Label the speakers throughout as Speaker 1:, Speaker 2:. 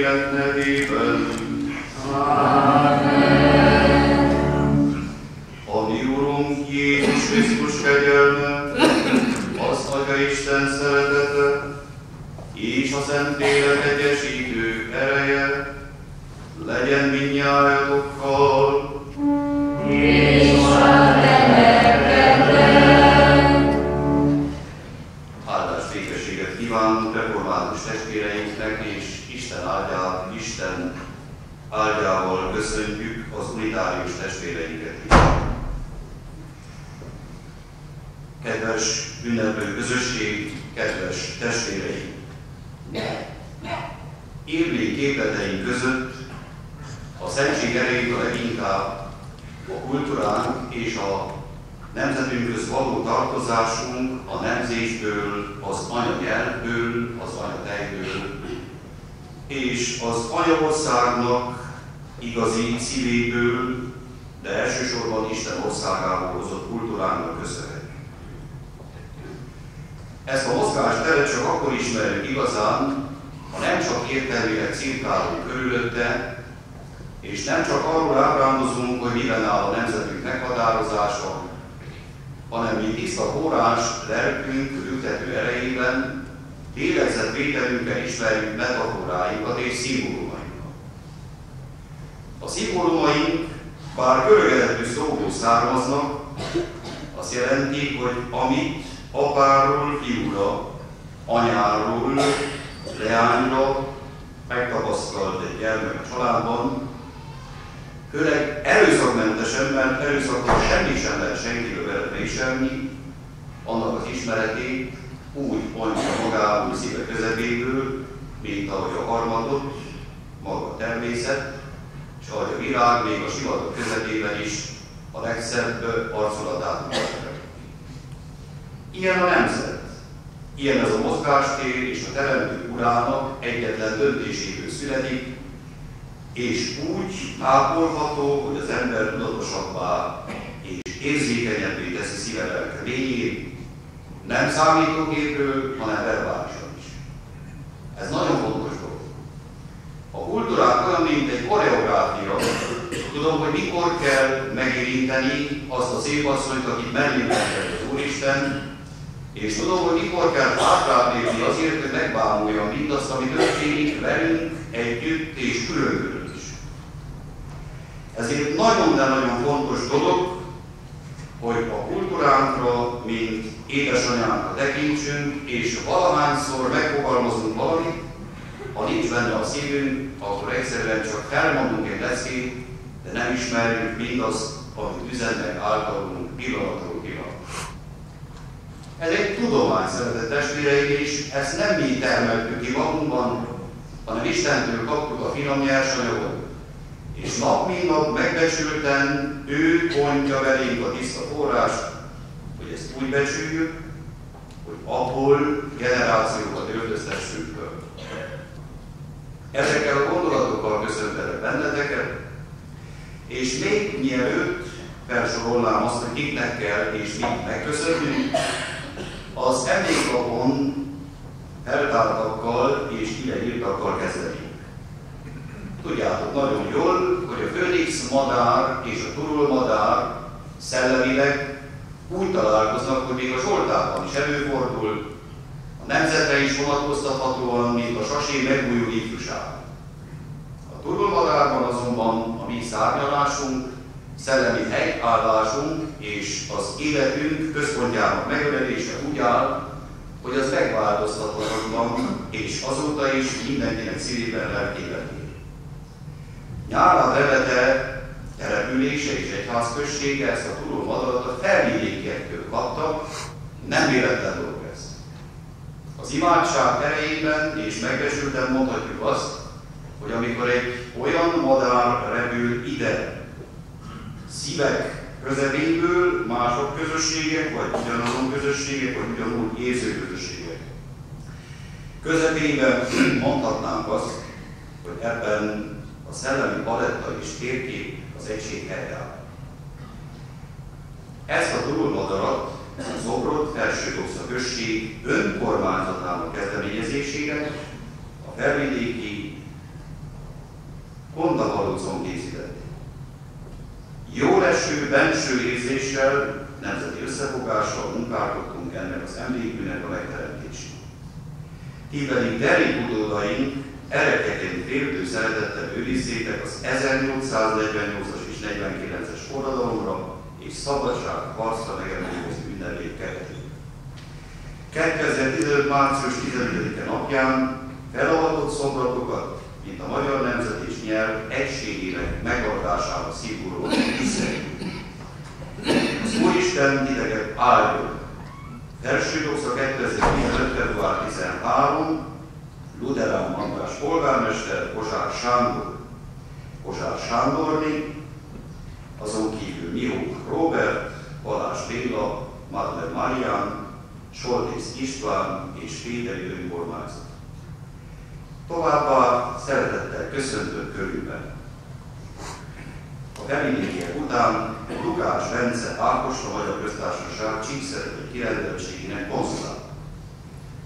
Speaker 1: élet nevében. A mi Urunk Jézus Krisztus kegyelme, az Atyaisten szeretete és a Szentlélek egyesítő ereje legyen mindnyájatokkal.
Speaker 2: És a te lelkedben.
Speaker 1: Áldás békességet kívánunk református testvéreinknek, és Isten áldjával köszöntjük az unitárius testvéreinket is. Kedves ünneplő közösség, kedves testvéreim! Élmény képleteink között a szentség erejét a leginkább a kultúránk és a nemzetünkhöz való tartozásunk a nemzésből, az anyanyelvből, az anyatejből, és az anyaországnak igazi szívéből, de elsősorban Isten országából hozott kultúrának köszönhető. Ezt a mozgásteret csak akkor ismerjük igazán, ha nem csak értelmileg cirkálunk körülötte, és nem csak arról ábrándozunk, hogy miben áll a nemzetünk meghatározása, hanem mi tiszta forrás lelkünk ültető erejében, lélegzetvételünkkel ismerjük metaforáinkat és szimbólumainkat. A szimbólumaink, bár görög szóból származnak, azt jelenti, hogy amit apáról fiúra, anyáról leányra megtapasztalt egy gyermek a családban, főleg erőszakmentesen, mert erőszakban semmi sem lehet senkitől beleviselni, annak az ismeretét úgy mondja magából szíve közepéből, mint ahogy a harmadot, maga a természet, és ahogy a világ még a sivatag közepében is a legszebb arculatát mutatja. Ilyen a nemzet, ilyen ez a mozgástér és a teremtő urának egyetlen döntéséből születik, és úgy ápolható, hogy az ember tudatosabbá és érzékenyebbé teszi szíve lelke lényét, nem számítógépről, hanem verbálisan is. Ez nagyon fontos dolog. A kultúrák olyan, mint egy koreográfia. Tudom, hogy mikor kell megérinteni azt a szép asszonyt, akit mellé megjelent az Úristen, és tudom, hogy mikor kell hátrább lépni azért, hogy megbámuljam mindazt, ami történik velünk együtt és külön is. Ezért nagyon, de nagyon fontos dolog, hogy a kultúránkra, mint édesanyánkra tekintsünk, és valahányszor megfogalmazunk valamit, ha nincs benne a szívünk, akkor egyszerűen csak felmondunk egy leckét, de nem ismerjük mindazt, amit üzennek általunk pillanatról pillanatra. Ez egy tudomány, szeretett testvéreim, és ezt nem mi termeltük ki magunkban, hanem Istentől kaptuk a finom nyersanyagot, és nap mint nap megbecsülten ő mondja belénk a tiszta forrást, hogy ezt úgy becsüljük, hogy abból generációkat öltöztessünk föl. Ezekkel a gondolatokkal köszöntelek benneteket, és még mielőtt felsorolnám azt, hogy kiknek kell és mit megköszönjük, az emléklapon feltártakkal és ideírtakkal kezdenünk. Tudjátok nagyon jól, hogy a főnix madár és a turulmadár szellemileg úgy találkoznak, hogy még a Zsoltárban is előfordul, a nemzetre is vonatkoztathatóan, mint a sasé megújul ifjúság. A turulmadárban azonban a mi szárnyalásunk, szellemi helyállásunk és az életünk központjának megölelése úgy áll, hogy az megváltoztathatatlan, és azóta is mindenkinek szívében, lelkében él. Nyárát remete települése és egyházközsége ezt a turulmadarat a felvidékiektől kapta, nem véletlen dolog ez. Az imádság erejében és megbecsülten mondhatjuk azt, hogy amikor egy olyan madár repül ide, szívek közepéből mások közösségek, vagy ugyanazon közösségek, vagy ugyanúgy érző közösségek közepében mondhatnánk azt, hogy ebben a szellemi paletta és térkép az egység helyreáll. Ezt a turulmadarat, Zobrod Felső-Doxa község önkormányzatának kezdeményezésére a felvidéki Kondavalócon készített. Jó leső, benső érzéssel, nemzeti összefogással munkálkodtunk ennek az emlékműnek a megteremtésén. Ti pedig derékudódaink erekeként féltő szeretettel őrizzétek az 1848-as és 49-es forradalomra és szabadságharcra megemlékező ünnepét keretében. 2015. március 15-e napján felavatott szobratokat, mint a magyar nemzet és nyelv egységének megoldására szigorúan tiszteljük. Az Úristen titeket áldjon! Felső Doxa 2015. február 13. Luderán András polgármester, Kozsár Sándorné, azon kívül Mihók Róbert, Balázs Béla, Madler Marián, Soltész István és Péteri önkormányzat. Továbbá szeretettel köszöntök körülben. A felvidékiek után Lukács Bence Ákos, a Magyar Köztársaság Csíkszeredai Kirendeltségének konzulát.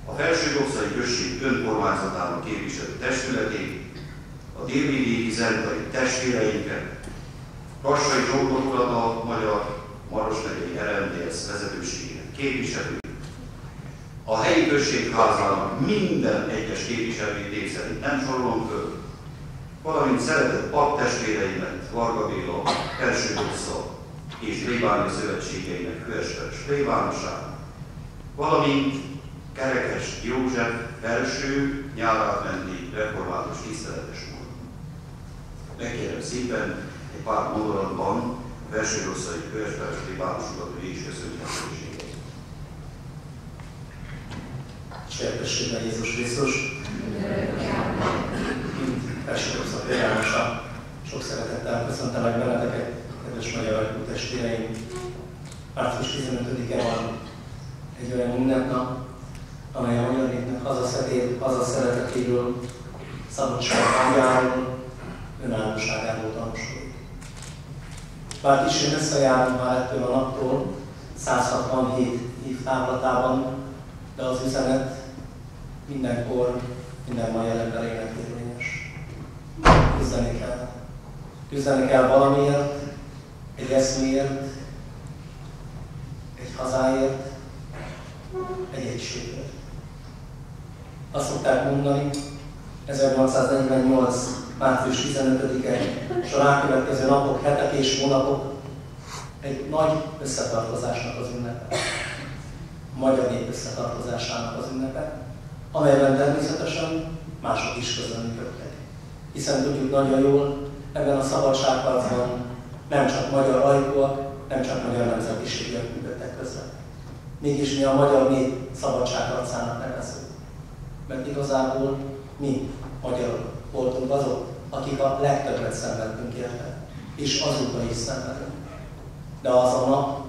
Speaker 1: A Felső-Doxai község önkormányzatának képviselő testületét, a délvidéki zentai testvéreinket, Kassai Zsombor urat a Magyar Maros megyei RMDSZ vezetőségének képviselőit, a helyi községházának minden egyes képviselői név szerint nem sorolom föl, valamint szeretett paktestvéreimet, Varga Béla, Felső-Doxa és plébánia szövetségeinek Hőesveres plébánosának, valamint Kerekes József felső nyárátmenti református tiszteletes úr. Megkérem szépen egy pár mondatban a Felső-Doxai Hőesveres plébános urat, ő is köszönjük a szövetségeit.
Speaker 3: Sértességben Jézus Krisztus! Felső-Doxa plébánosa, sok szeretettel köszöntem meg benneteket, kedves magyar ajkú testvéreim. Március 15-e van egy olyan ünnepnap, amely a magyar népnek hazaszeretetéről, szabadságvágyáról, önállóságáról tanúskodik. Bár kicsit összejárunk már ettől a naptól, 167 év távlatában, de az üzenet mindenkor, minden magyar emberének érvényes. Küzdeni kell. Küzdeni kell valamiért, egy eszméért, egy hazáért, egy egységért. Azt szokták mondani, 1848. március 15-e és a rákövetkező napok, hetek és hónapok egy nagy összetartozásnak az ünnepe. A magyar nép összetartozásának az ünnepe, amelyben természetesen mások is közreműködtek. Hiszen tudjuk nagyon jól, ebben a szabadságharcban nem csak magyar ajkúak, nem csak magyar nemzetiségűek működtek közre. Mégis mi a magyar nép szabadságharcának nevezzük. Mert igazából mi, magyarok, voltunk azok, akik a legtöbbet szenvedtünk érte, és azóta is szenvedünk. De az a nap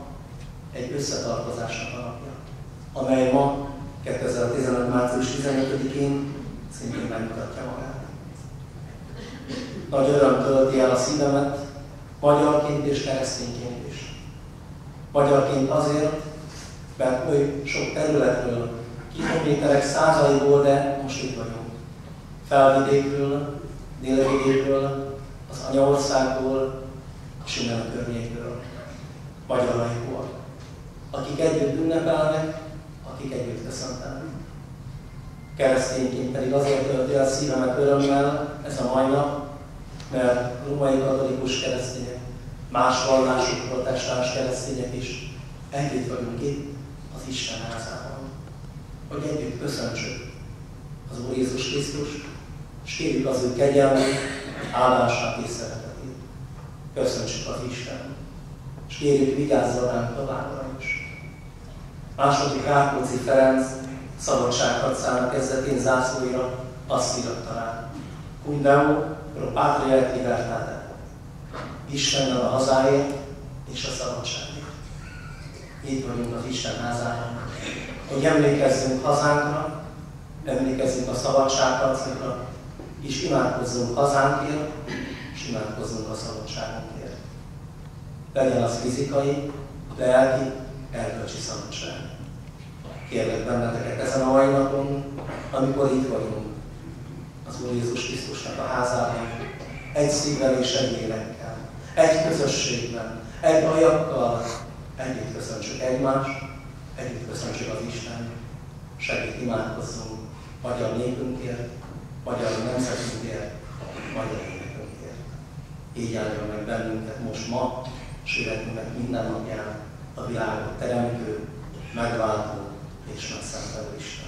Speaker 3: egy összetartozásnak a napja, amely ma, 2015. március 15-én szintén megmutatja magát. Nagy öröm tölti el a szívemet, magyarként és keresztényként is. Magyarként azért, mert oly sok területről, kilométerek százaiból, de most itt vagyunk. Felvidékről, délvidékről, az anyaországból, a Sümel környékről. Magyaraiból, akik együtt ünnepelnek, akik együtt köszöntenek. Keresztényként pedig azért tölti el szívemet örömmel ez a mai nap, mert római katolikus keresztények, más vallású protestáns keresztények is együtt vagyunk itt az Isten házában, hogy együtt köszöntsük az Úr Jézus Krisztust, és kérjük az ő kegyelmét, áldását és szeretetét. Köszöntsük az Isten, és kérjük, vigyázzon ránk továbbra is. Második Rákóczi Ferenc szabadságharcának kezdetén zászlóira azt íratta rá: Cum Deo pro patria et libertate. Istennel a hazáért és a szabadságért. Itt vagyunk az Isten házában, hogy emlékezzünk hazánkra, emlékezzünk a szabadságharcokra, és imádkozzunk hazánkért, és imádkozzunk a szabadságunkért. Legyen az fizikai, lelki, erkölcsi szabadság. Kérlek benneteket ezen a mai napon, amikor itt vagyunk az Úr Jézus Krisztusnak a házában, egy szívvel és egy lélekkel, egy közösségben, egy ajakkal, együtt köszöntsük egymást, együtt köszöntsük az Isten, segít imádkozzunk magyar népünkért, magyar nemzetünkért, magyar énekünkért. Így áldjon meg bennünket most ma, és életünknek minden napján a világot teremtő, megváltó és megszentelő Isten.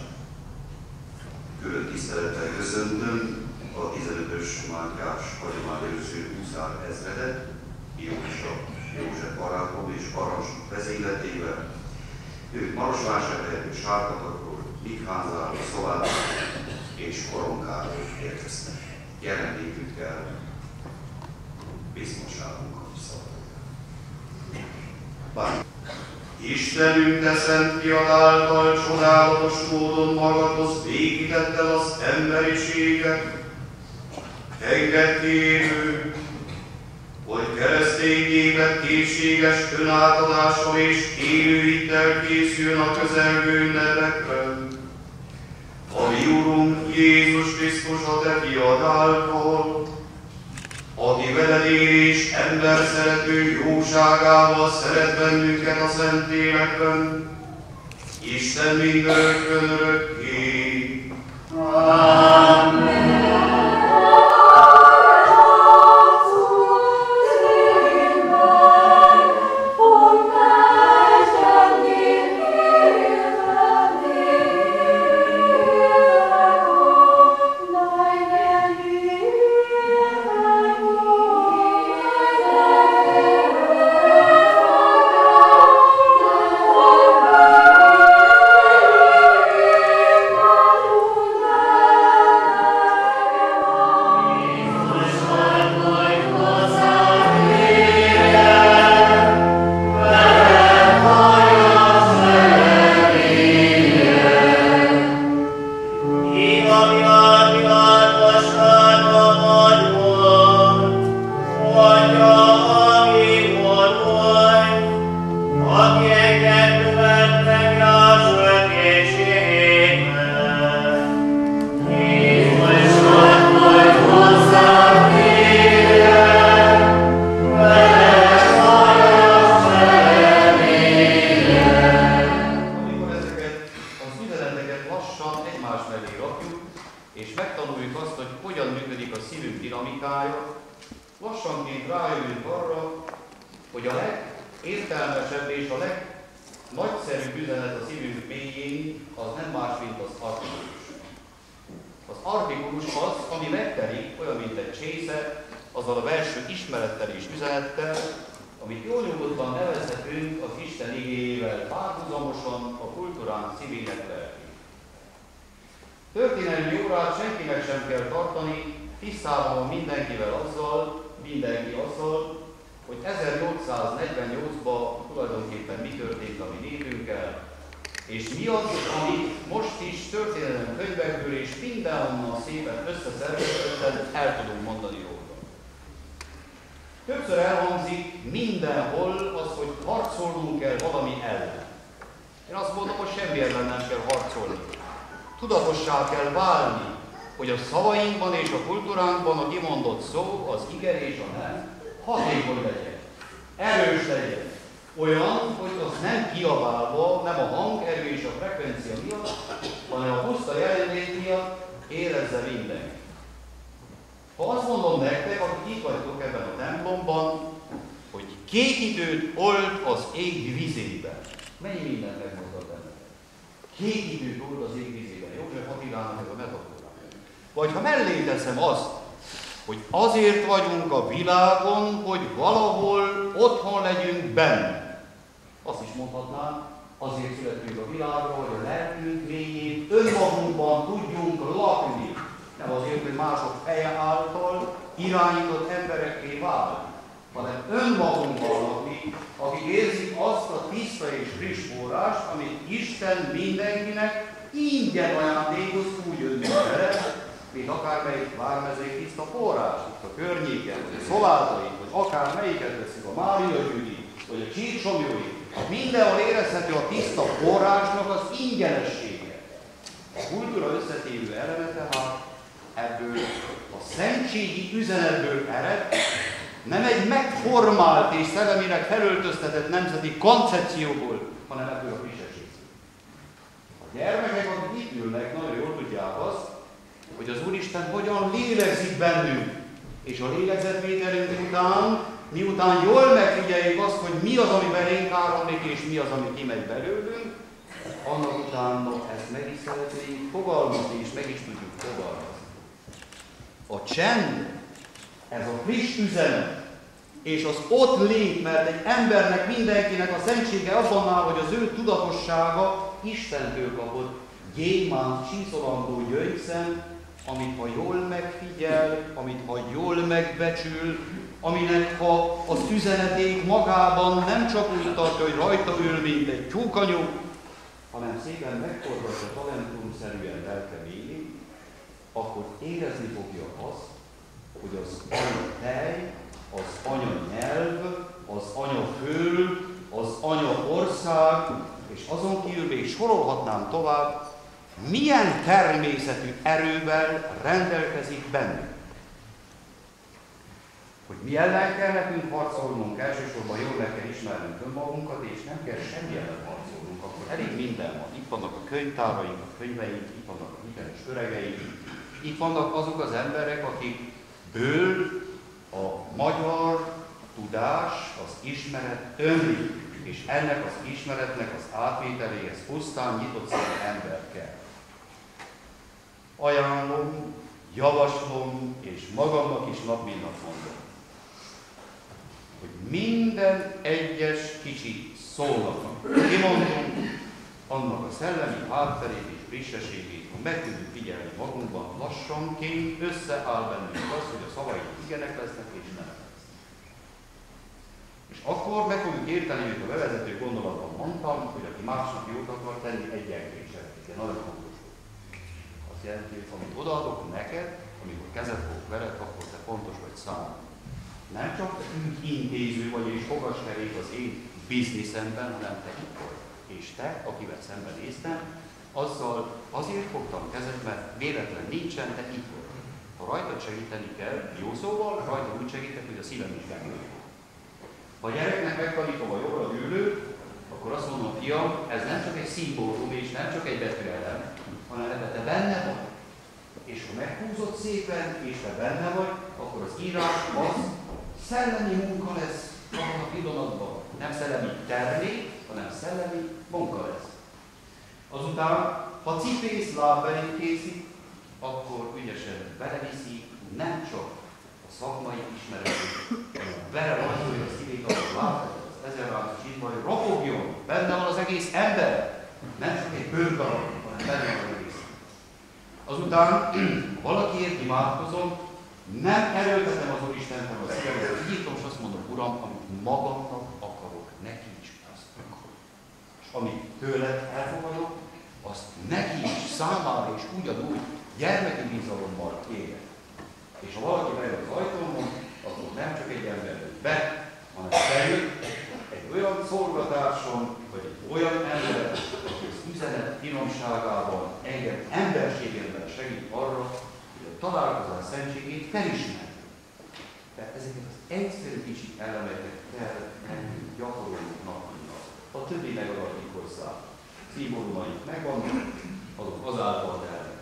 Speaker 1: Külön tisztelettel köszöntöm a 15-ös márkás hagyományőrző huszár ezredet, József barátom és parancsnok vezényletével. Ők Marosvásárhelyről, Sárkatagról, Mikhánzáról, Szováról és Koronkáról érkeztek. Jelenlétükkel biztonságunkat is szolgálják. Istenünk, te szent fiad által csodálatos módon magadhoz végítetted az emberiséget. Engedd kérünk, hogy kereszténységed készséges önátadással és élő hittel készüljön a közelgő ünnepekre. A mi Urunk Jézus Krisztus a te fiad által, aki veled él és ember szerető jóságával szeret bennünket a Szentlélekben, Isten mindörökkön örökké.
Speaker 2: Amen.
Speaker 4: Történelmi órát senkinek sem kell tartani, tisztában van mindenki azzal, hogy 1848-ban tulajdonképpen mi történt a mi népünkkel, és mi az, amit most is történelem könyvekből és mindenhonnan szépen összeszervezetten el tudunk mondani róla. Többször elhangzik mindenhol az, hogy harcolnunk kell valami ellen. Én azt mondom, hogy semmi ellen nem kell harcolni. Tudatossá kell válni, hogy a szavainkban és a kultúránkban a kimondott szó, az ige és a nem hatékony legyen, erős legyen. Olyan, hogy az nem kiabálva, nem a hangerő és a frekvencia miatt, hanem a puszta jelenlét miatt érezze mindenki. Ha azt mondom nektek, akik itt vagytok ebben a templomban, hogy kékítőt old az ég vizében. Mennyi mindent megmondott ennek? Kékítőt old az ég vizében. József Attilának ez a metaforá. Vagy ha mellé teszem azt, hogy azért vagyunk a világon, hogy valahol otthon legyünk benne. Azt is mondhatnám, azért születünk a világra, hogy a lelkünk mélyén önmagunkban tudjunk lakni. Nem azért, hogy mások feje által irányított emberekké válni, hanem önmagunkban lakni, akik érzik azt a tiszta és friss forrást, amit Isten mindenkinek ingyen ajándékoz úgy önni vele, mint akármelyik vármezői tiszta forrás, itt a környéken, vagy a Szovátai, vagy akármelyiket veszik, a Mária-Gyüdi, vagy a Csíksomjói, mindenhol érezhető a tiszta forrásnak az ingyenessége. A kultúra összetérő eleme tehát ebből a szentségi üzenetből ered, nem egy megformált és szellemileg felöltöztetett nemzeti koncepcióból, hanem ebből a frissesség. A gyermekek, akik itt ülnek, nagyon jól tudják azt, hogy az Úristen hogyan lélegzik bennünk, és a lélegzetvételünk után, miután jól megfigyeljük azt, hogy mi az, ami belénk áramlik, és mi az, ami kimegy belőlünk, annak utána ezt meg is szeretnénk fogalmazni, és meg is tudjuk fogalmazni. A csend, ez a friss üzenet, és az ott lét, mert egy embernek, mindenkinek a szentsége abban áll, hogy az ő tudatossága Istentől kapott gyémánt, csíszolandó gyöngyszem, amit ha jól megfigyel, amit ha jól megbecsül, aminek ha az üzenetét magában nem csak úgy tartja, hogy rajta ül, mint egy tyúkanyú, hanem szépen megforgatja talentumszerűen lelke végig, akkor érezni fogja azt, hogy az anyatej, az anyanyelv, az anyaföld, az anyaország, és azon kívül még sorolhatnám tovább, milyen természetű erővel rendelkezik bennünk. Hogy mi ellen kell nekünk harcolnunk, elsősorban jól meg kell ismernünk önmagunkat, és nem kell semmi ellen harcolnunk, akkor elég minden van. Itt vannak a könyvtáraink, a könyveink, itt vannak a hiteles öregeink, itt vannak azok az emberek, akikből a magyar tudás, az ismeret ömlik, és ennek az ismeretnek az átvételéhez pusztán nyitott szemű ember kell. Ajánlom, javaslom, és magamnak is nap mint nap mondom, hogy minden egyes kicsi szónak, kimondom, annak a szellemi hátterét és frissességét, ha meg tudjuk figyelni magunkban, lassanként összeáll bennünk az, hogy a szavaink igenek lesznek és nem lesznek. És akkor meg fogjuk érteni, hogy a bevezető gondolatban mondtam, hogy aki másnak jót akar tenni, egyenlősen. De nagyon fontos. Azt jelenti, hogy amit odaadok neked, amikor kezet fogok veled, akkor te fontos vagy számomra. Nem csak intéző vagy és fogaskerék az én bizniszemben, hanem te itt vagy. És te, akivel szembenéztem, azzal azért fogtam kezed, mert véletlen nincsen, te itt vagy. Ha rajtad segíteni kell, jó szóval, rajtad úgy segítek, hogy a szívem is megölj. Ha a gyereknek megtanítom a jobbra ülőt, akkor azt mondom, fiam, ez nem csak egy szimbólum és nem csak egy betűelem, hanem ebben te benne vagy. És ha meghúzod szépen, és te benne vagy, akkor az írás az szellemi munka lesz abban a pillanatban. Nem szellemi termék, hanem szellemi munka lesz. Azután, ha cipész lábbelét készít, akkor ügyesen beleviszi nem csak a szakmai ismeretét, hanem belerajzolja a szívét, ahol látod az ezerváltozó csizma, hogy ropogjon, benne van az egész ember, nem csak egy bőrdarab, hanem benne van az egész. Azután, ha valakiért imádkozom, nem erőltetem az Úristen, hanem a szívemet, kinyítom, és azt mondom, Uram, amit magamnak akarok, neki is azt akarok. És amit tőled elfogadok, azt neki is, számára is ugyanúgy gyermeki bizalommal kérek. És ha valaki bejön az ajtómon, akkor nem csak egy ember jött be, hanem bejött egy olyan szolgatáson, vagy egy olyan ember, aki az üzenet finomságában engem emberségemben segít arra, hogy a találkozás szentségét felismerjük. Tehát ezeket az egyszerű kicsi elemeket kell nekünk gyakorolni nap mint nap. A többi megadatik hozzá. Szimbólumaink megvannak, azok azáltal elmennek.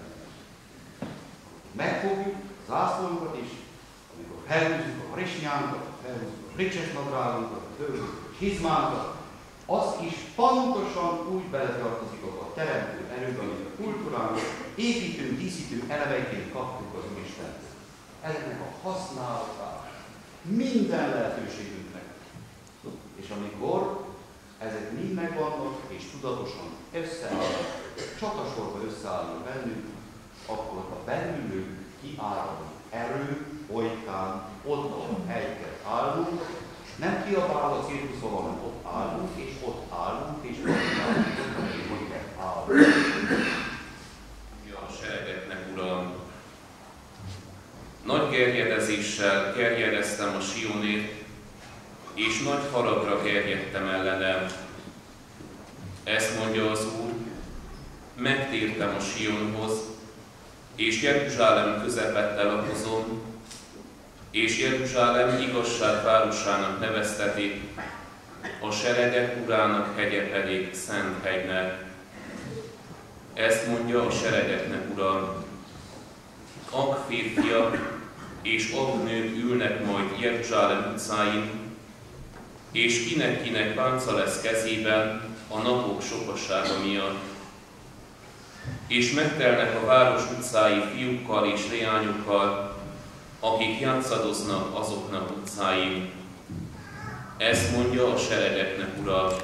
Speaker 4: Megfogjuk zászlónkat is, amikor felhúzzuk a harisnyánkat, felhúzzuk a fricses nadrágunkat, felhúzzuk a hizmánkat, az is pontosan úgy beletartozik a teremtő erőbe, amit a kultúrának építő, díszítő elemeiként kaptuk az Úristentől. Ezeknek a használatát minden lehetőségünknek. És amikor ezek mind megvannak és tudatosan összeállnak, csatasorba összeállnak bennünk, akkor a belülünk kiáradó erő olykán ott a helyeket állunk, nem kiabál a cirkuszon, hanem ott állunk, és ott állunk, és ott állunk, és ott állunk.
Speaker 5: A seregeknek, Uram, nagy gerjedezéssel gerjedeztem a Sionért, és nagy haragra gerjedtem ellenem. Ezt mondja az Úr, megtértem a Sionhoz, és Jeruzsálem közepette lakozom, és Jeruzsálem igazság városának neveztetik, a seregek urának hegye pedig szent hegynek. Ezt mondja a seregeknek Ura: ak férfiak és ak nők ülnek majd Jeruzsálem utcáin, és kinek-kinek pálca lesz kezében a napok sokasága miatt. És megtelnek a város utcái fiúkkal és leányokkal, akik játszadoznak azoknak utcáin. Ezt mondja a seregeknek Ura: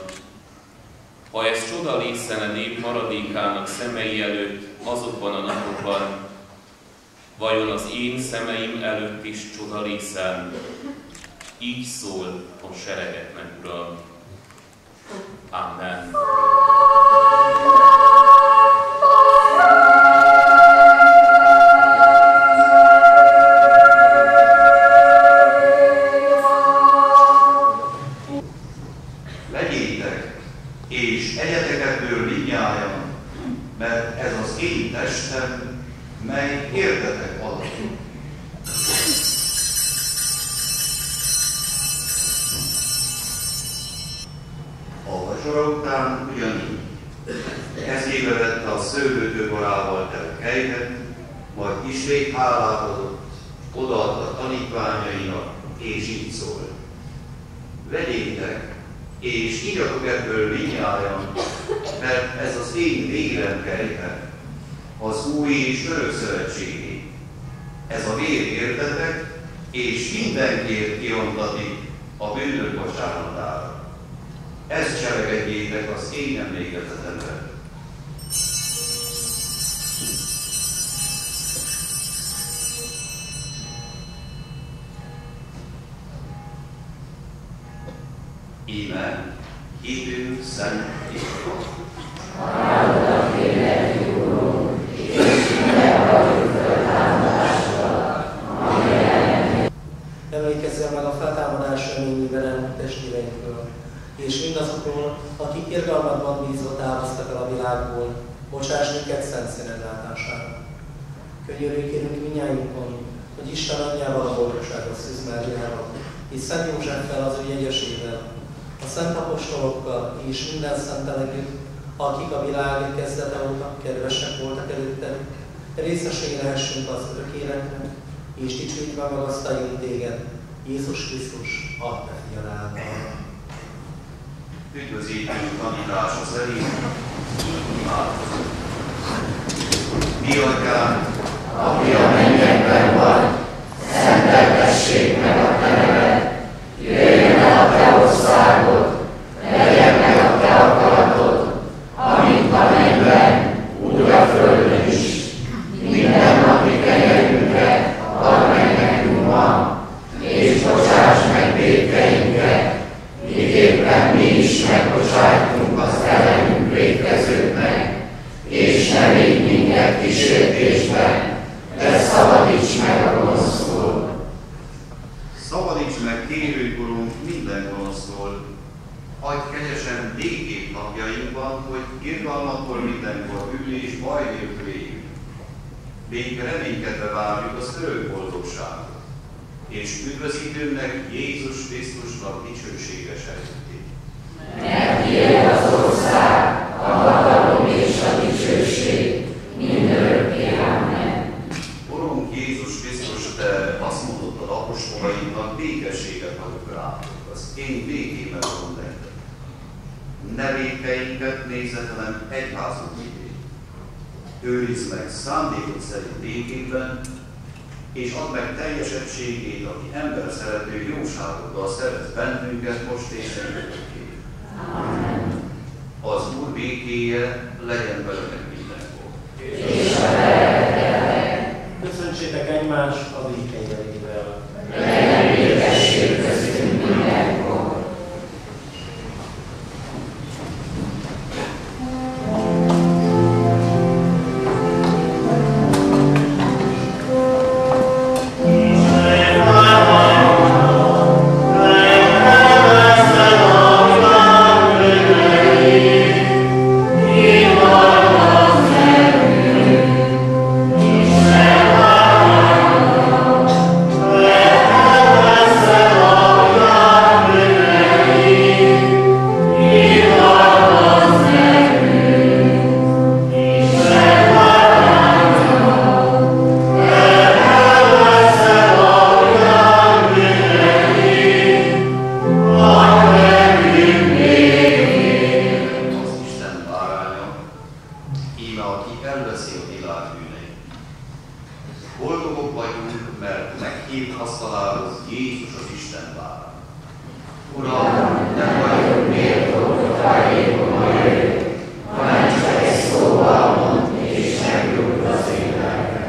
Speaker 5: ha ez csoda lészene nép maradékának szemei előtt azokban a napokban, vajon az én szemeim előtt is csoda lészen? Így szól a seregeknek Ura. Amen.
Speaker 1: Legyétek, és egyetek ebből mindnyájan, mert ez az én testem, mely értetek adatot. A vacsora után ugyanígy kezébe vette a szőlőtőborával telt kejhet, majd ismét hálát adott, odaadta tanítványainak, és így szól: vegyétek, és igyatok ebből mindnyájan, mert ez az én vérem kejhe, az új és örök szövetségé. Ez a vér értetek, és mindenkiért kiontatik a bűnök bocsánatára. Ezt cselekedjétek az én emlékezetemre. Íme hitünk szent Isten.
Speaker 2: Áldott életű Urunk, és minden vagyunk föltámadásra, amelyet
Speaker 3: Emlékezzel meg a feltámadás reményében elmúlt testvéreinkről, és mindazokról, akik irgalmadban bízva távoztak el a világból, bocsáss minket szent színed látására. Könyörülj mindnyájunkon, hogy Isten anyjával, a boldogságos Szűz Máriával, és Szent Józseffel, az ő jegyesével, a szent apostolokkal és minden szentel együtt, akik a világ kezdete óta kedvesek voltak előtted, részesei lehessünk az örök életnek, és dicsőítve magasztaljunk téged, Jézus Krisztus, a te fiad által.
Speaker 1: Üdvözítünk tanítása szerint, imádkozunk. Mi atyánk,
Speaker 2: aki a mennyekben vagy, szenteltessék meg a te neved, jöjjön el a te országod, legyen meg a te akaratod, amint a mennyben, úgy a földön is. Mindennapi kenyerünket add meg nekünk ma, és bocsáss meg vétkeinket, miképpen mi is megbocsájtunk az ellenünk vétkezőknek, és ne védj minket kísértésben, de szabadíts meg a gonosztól.
Speaker 1: szabadíts meg kérőnk, Urunk, minden gonosztól. Adj kegyesen békét napjainkban, hogy irgalmattól mindenkor ül és baj nélkül éljünk. Béke reménykedve várjuk az örök boldogságot, és üdvözítőnknek Jézus Krisztusnak dicsőséges előttét.
Speaker 2: Mert tiéd az ország, a hatalom és a dicsőség, mindörökké. Amen.
Speaker 1: Urunk Jézus Krisztus, te azt mondottad apostolainknak, békességet adok rátok, az én békémet adom nektek. Ne vétkeinket nézed, hanem egyházunk békét. Őrizd meg szándékod szerint békében, és add meg teljesettségét, aki ember szerető jóságoddal szeret bennünket most és mindörökké.
Speaker 2: Amen.
Speaker 1: Az Úr békéje legyen veletek mindenkor.
Speaker 2: És a lelketek,
Speaker 3: Köszöntsétek egymást a békeivel.
Speaker 2: legyen békesség köztünk mindenkor.
Speaker 6: Amen.
Speaker 1: Jézus az Isten bárány.
Speaker 2: Uram, nem vagyok méltó, hogy hajlékom a jöjjön, hanem csak egy szóval mondd, és meggyógyul az én lelkem.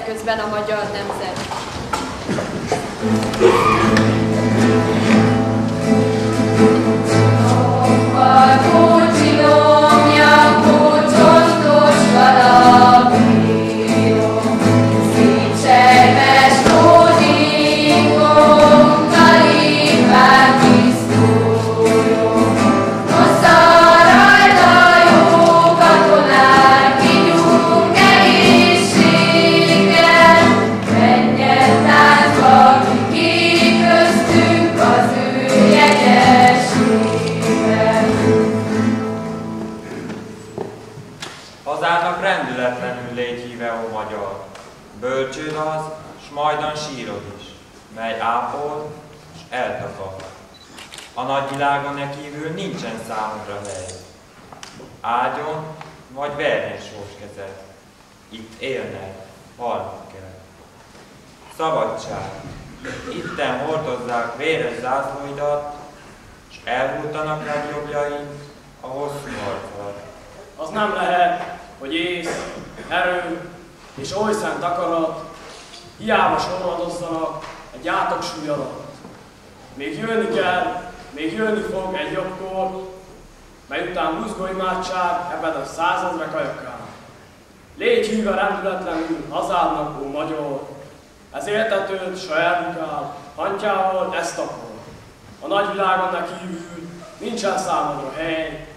Speaker 6: közben a magyar nemzet. Kocsilom, ja, kocsos valami.
Speaker 7: magyar. Bölcsőd az, s majdan sírod is, mely ápol, s eltakar. A nagyvilágon e kívül nincsen számodra hely. Ágyon vagy verjen sós kezed, itt élned, halnod kell. Szabadság, itten hordozzák véres zászlóidat, s elhultanak legjobbjaink a hosszú harccal.
Speaker 8: Az nem lehet, hogy ész, erő és oly szent akarat hiába sorvadozzanak egy átoksúly alatt. Még jönni kell, még jönni fog egy jobb kor, mely után buzgó imádság ebben a százezrek ajakán. Légy hűve rendületlenül hazádnak, ó magyar, ez éltetőd, s ha elbukál, hantyával ezt akar. A nagyvilágon ne kívül nincsen számodra hely,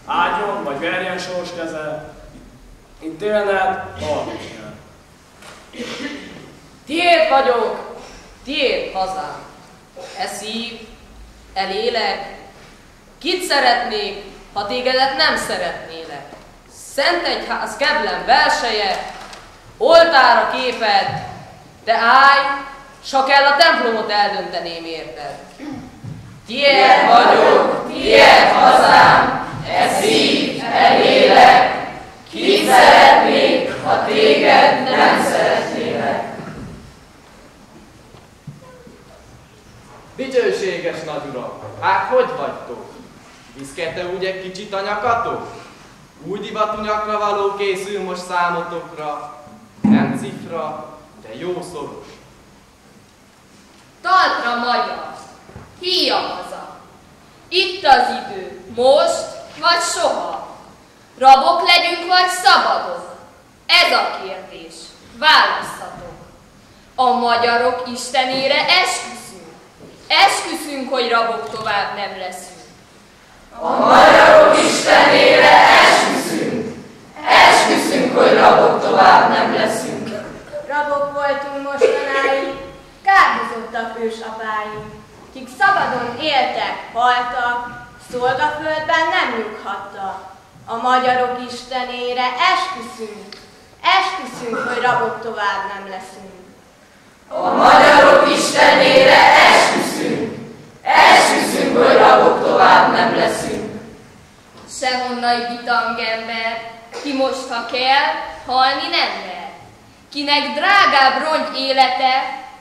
Speaker 8: ágyon vagy verjen sors keze, itt élned, halnod kell.
Speaker 9: Tiéd vagyok, tiéd hazám. E szív, e lélek. Kit szeretnék, ha tégedet nem szeretnélek? Szent egyház keblem belseje, oltára képed, de állj, s ha kell a templomot eldönteném érted.
Speaker 2: Tiéd vagyok, tiéd hazám, e szív, e lélek. Kit szeretnék, ha téged nem szeretnélek?
Speaker 10: Dicsőséges nagyurak, hát hogy vagytok? Viszkete úgy egy kicsit a nyakatok? Új divatú nyakra való készül most számotokra, nem cifra, de jó szoros.
Speaker 6: Talpra magyar, híja haza. Itt az idő, most vagy soha. Rabok legyünk vagy szabadok? Ez a kérdés, választhatok. A magyarok istenére esküszünk. Esküszünk, hogy rabok tovább nem leszünk.
Speaker 2: A magyarok istenére esküszünk. Esküszünk, hogy rabok tovább nem leszünk.
Speaker 11: Rabok voltunk mostanáig, kárhozottak ősapáink, kik szabadon éltek, haltak, szolgaföldben nem nyughattak. A magyarok istenére esküszünk. Esküszünk, hogy rabok tovább nem leszünk.
Speaker 2: A magyarok istenére esküszünk. Esküszünk, hogy rabok tovább nem leszünk.
Speaker 6: Sehonnai bitangember, ki most, ha kell, halni nem mer. Kinek drágább rongy élete,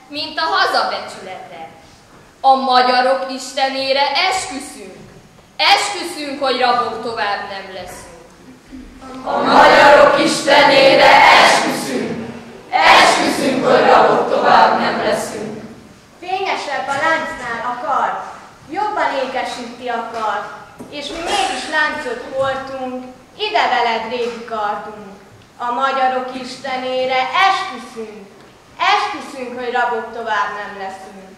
Speaker 6: mint a hazabecsülete. A magyarok istenére esküszünk. Esküszünk, hogy rabok tovább nem leszünk.
Speaker 2: A magyarok istenére esküszünk. Esküszünk, hogy rabok tovább nem leszünk.
Speaker 11: Fényesebb a láncnál a kard, jobban ékesíti a kard, és mi mégis láncot hordtunk, ide veled régi kardunk. A magyarok istenére esküszünk. Esküszünk, hogy rabok tovább nem leszünk.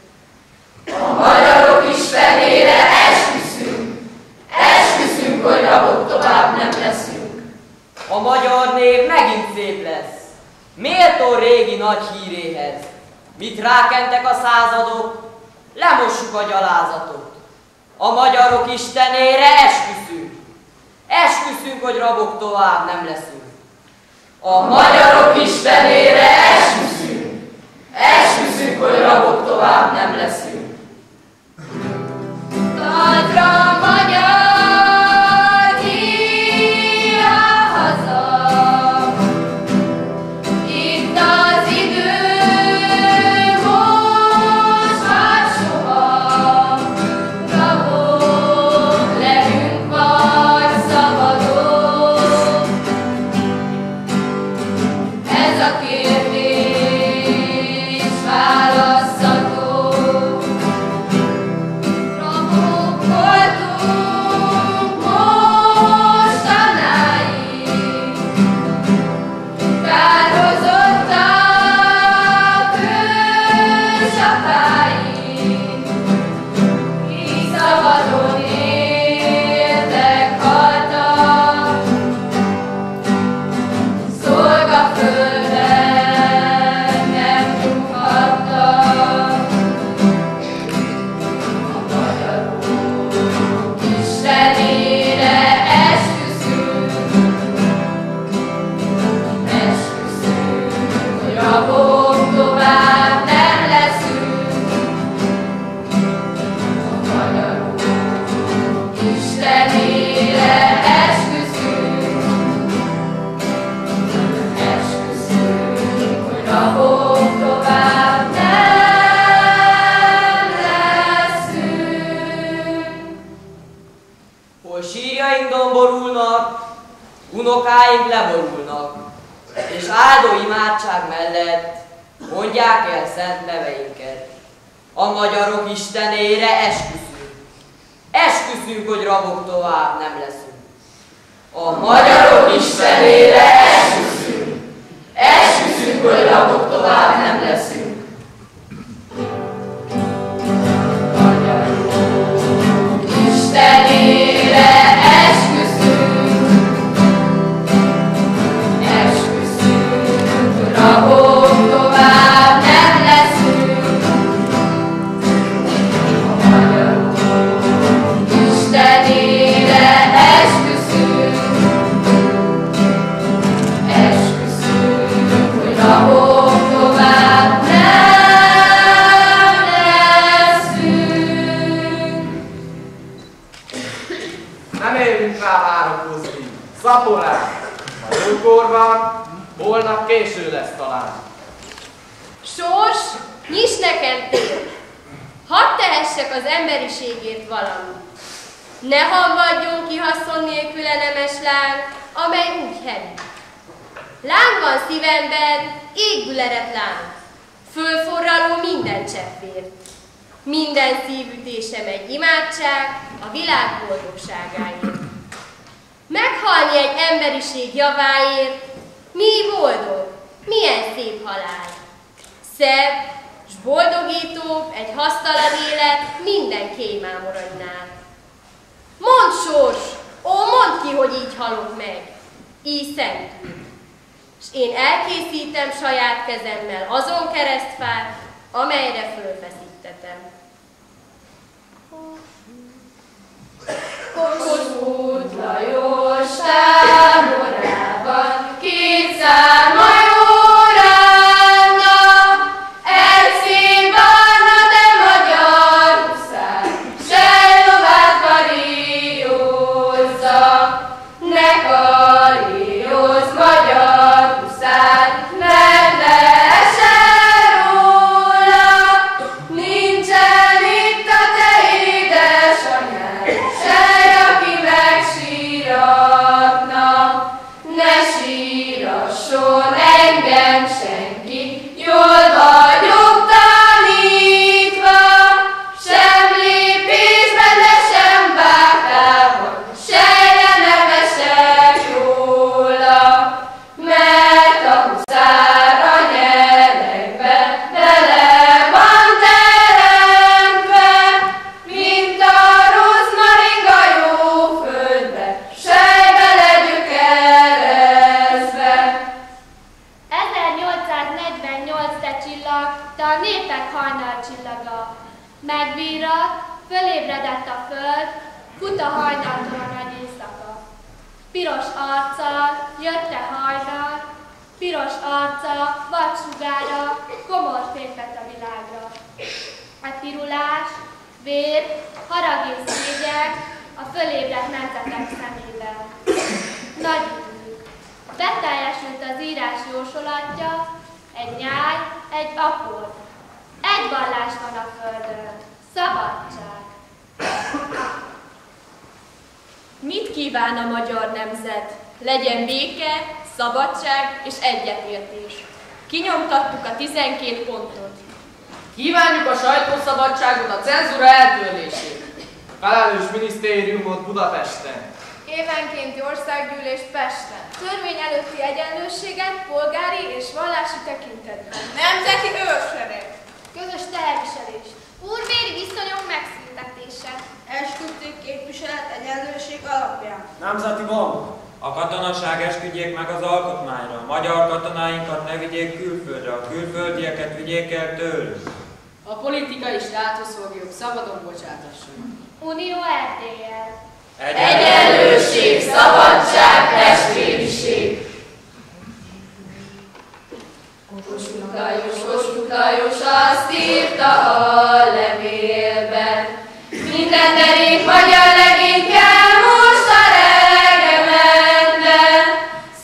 Speaker 2: A magyarok istenére esküszünk. Esküszünk, hogy rabok tovább nem leszünk.
Speaker 12: A magyar név megint szép lesz, méltó régi nagy híréhez. Mit rákentek a századok, lemossuk a gyalázatot. A magyarok istenére esküszünk. Esküszünk, hogy rabok tovább nem leszünk.
Speaker 2: A magyarok istenére esküszünk. Esküszünk, hogy rabok tovább nem leszünk.
Speaker 6: Talpra magyar, híja haza. Itt az idő, most vagy soha. Rabok legyünk vagy szabadok. Ez a kérdés választható.
Speaker 12: katonáink leborulnak, és áldó imádság mellett mondják el szent neveinket. A magyarok istenére esküszünk. Esküszünk, hogy rabok tovább nem leszünk. A magyarok istenére esküszünk. Esküszünk, hogy rabok tovább nem leszünk. Istenére esküszünk. Esküszünk, hogy rabok tovább nem leszünk. A magyarok Istenére esküszünk. Esküszünk, hogy rabok tovább nem leszünk.
Speaker 10: Nem érünk rá várakozni. Szaporán! Ma jókor van, holnap késő lesz talán.
Speaker 6: Sors, nyisd nekem tért! Hadd tehessek az emberiségért valamit. Ne hamvadjon ki haszon nélküle nemes láng, amely úgy hevít. Láng van szívemben, égből ered láng, fölforraló minden cseppért. Minden szívütésem egy imádság a világ boldogságáért. Meghalni egy emberiség javáért, mi boldog, milyen szép halál. Szebb, s boldogítóbb egy hasztalan élet minden kémámoradnál. Mondd, sors, ó, mondd ki, hogy így halok meg, így szentül. S én elkészítem saját kezemmel azon keresztfát, amelyre fölfeszítetem. Kossuth Lajos táborában 200 majorálnak, egy szín barna, de magyar huszár, sejlovát karíózza, ne karíózz, magyar huszár, mert leesel róla, nincsen itt a te édesanyád, sej, aki megsíratna, ne sírasson engem senki, jól vagyok tanítva, sem lépésben, de sem vágtában, sejre nem esek róla, mert a huszár a nyerekbe bele van teremtve, mint a rozmaring a jó földbe, sejbe legyökerezve.
Speaker 11: 1848 te csillag, te a népek hajnalcsillaga. Megvírat, fölébredett a föld, fut a hajnaltól a nagy éjszaka. Piros arccal jött-e hajnal, piros arca, vad sugára, komor fényvet a világra. A pirulás, vér, harag és szégyen a fölébredt nemzetek szemében. Nagy üdvük. Beteljesült az írás jósolatja, egy nyáj, egy akkord. Egy vallás van a földön, szabadság.
Speaker 6: Mit kíván a magyar nemzet? Legyen béke, szabadság és egyetértés. Kinyomtattuk a 12 pontot.
Speaker 10: Kívánjuk a sajtószabadságot, a cenzúra eltörlését. Felelős minisztériumot Budapesten.
Speaker 11: Évenkénti országgyűlés Pesten. Törvény előtti egyenlőséget polgári és vallási tekintetben. Nemzeti őrsereg. Közös teherviselés. Úrbéri viszonyok megszüntetése. Esküdtő képviselet egyenlőség alapján.
Speaker 8: Nemzeti bank.
Speaker 7: A katonaság esküdjék meg az alkotmányra, a magyar katonáinkat ne vigyék külföldre, a külföldieket vigyék el tőlük.
Speaker 9: A politikai státuszfoglyok szabadon bocsátasson.
Speaker 11: Unió Erdéllyel.
Speaker 12: Egyenlőség, szabadság, testvériség. Kossuth Lajos azt írta a levélben, minden derék magyar legény kell most a regimentben,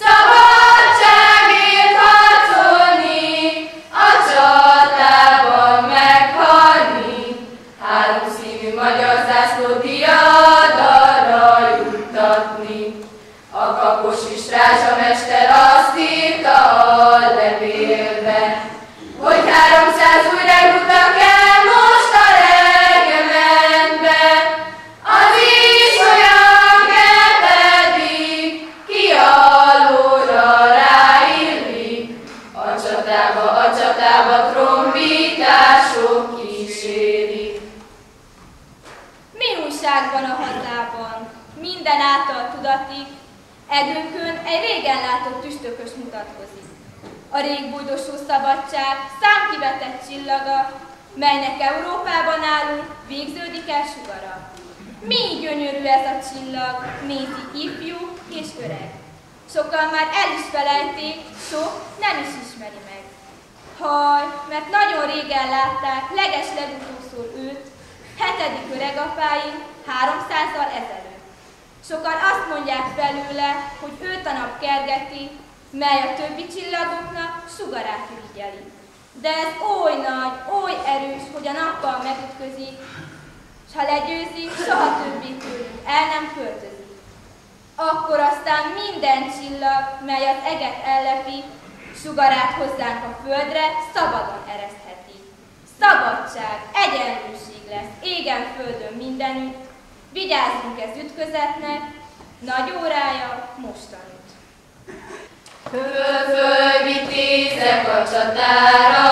Speaker 12: szabadságért harcolni, a csatában meghalni, háromszínű magyar zászlót diadalra juttatni, a Kaposi strázsa
Speaker 2: A csatába trombitások kísérik.
Speaker 11: Mi újság van a hazában? Minden által tudatik, edőnkön egy régen látott tüstökös mutatkozik. A régbújdosó szabadság számkivetett csillaga, melynek Európában állunk, végződik el sugara. Mi gyönyörű ez a csillag, nézi ifjú és öreg. Sokan már el is felejték, sok nem is ismeri meg. Haj, mert nagyon régen látták legeslegutolszor őt, 7. öregapáink 300-al ezelőtt. Sokan azt mondják felőle, hogy őt a nap kergeti, mely a többi csillagoknak sugarát irigyeli. De ez oly nagy, oly erős, hogy a nappal megütközik, s ha legyőzi, soha többé tőlünk el nem költözik. Akkor aztán minden csillag, mely az eget ellepi, sugarát hozzánk a földre, szabadon eresztheti. Szabadság, egyenlőség lesz, égen, földön mindenütt, vigyázzunk ez ütközetnek, nagy órája mostanut.
Speaker 2: Föl vitézek a csatára,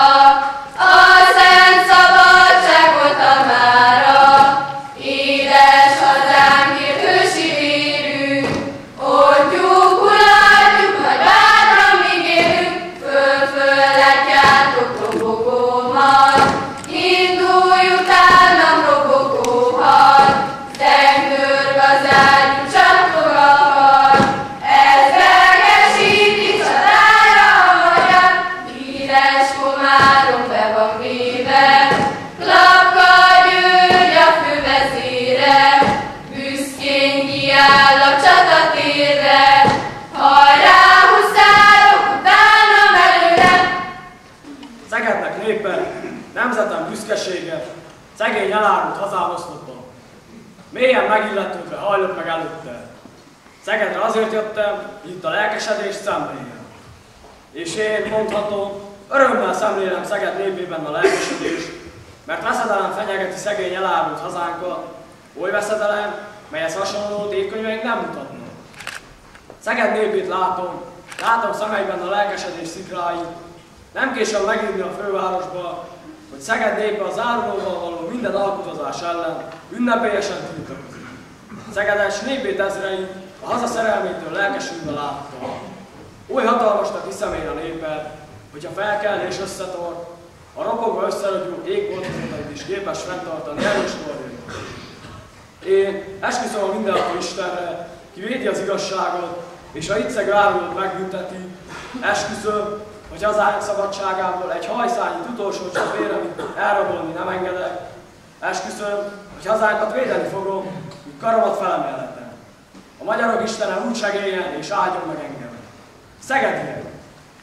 Speaker 2: a szent szabadságot a mára, édes hazánkért hősi vérünk, oldjuk, uraljuk, majd bátran míg élünk, föl látjátok robogómat, indulj utánam robogóhat, tengdörg az ágyú, csattog a kar, ez belgesíti csatára a magyar, híres komárom be van véve, Klapka György a fővezére, büszkén kiáll a csatatérre, hajrá huszárok, utánam előre!
Speaker 8: Szegednek népe, nemzetem büszkesége, szegény elárult hazámoszlopban. Mélyen megilletődve hajlok meg előtte. Szegedre azért jöttem, hogy itt a lelkesedés szemléljem. És én mondhatom, örömmel szemlélem Szeged népében a lelkesedést, mert veszedelem fenyegeti szegény elárult hazánkat, oly veszedelem, melyhez hasonló évkönyveink nem mutatnak. Szeged népét látom szemeiben a lelkesedés szikráit. Nem késem megírni a fővárosba, hogy Szeged népe az árulóval való minden alkudozás ellen ünnepélyesen tiltakozik. Szegedes népét ezrei a haza szerelmétől lelkesülve láttam. Oly hatalmasnak hiszem én a népet, hogyha felkel és összetart, a robogva összerögyű égboltozatait is képes fenntartani erős tornyait. Én esküszöm a mindenható Istenre, ki védi az igazságot, és ha ittszegő árulót megbünteti, esküszöm, hogy hazánk szabadságából egy hajszányi utolsó csak véremet elrabolni nem engedek. Esküszöm, hogy hazánkat védeni fogom, míg karomat felemelhetem. A magyarok Istene úgy segéljen és áldjon meg engem. Szegediek!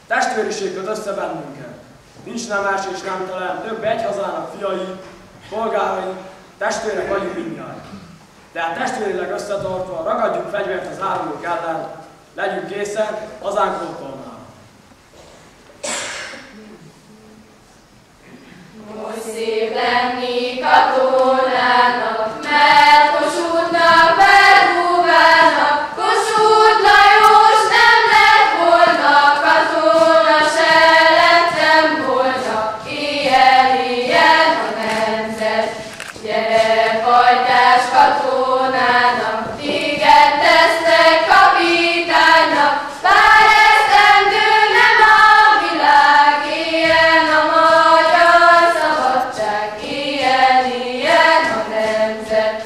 Speaker 8: Testvériség köt össze bennünket. Nincs nemes és nemtelen, több egy hazának fiai, polgárai, testvérek vagyunk mindjárt. Tehát testvérileg összetartva ragadjuk fegyvert az árulók ellen, legyünk készen hazánk oltalmára.
Speaker 2: Most szép lenni katonának, mert Kossuthnak bedúválnak, Kossuth Lajos nem lett volna, katona se lettem volna, éjjel a nemzet. Gyere, fajtás katonának, téged tesznek kapitánynak, bár esztendő nem a világ, éljen a magyar szabadság, éljen a nemzet.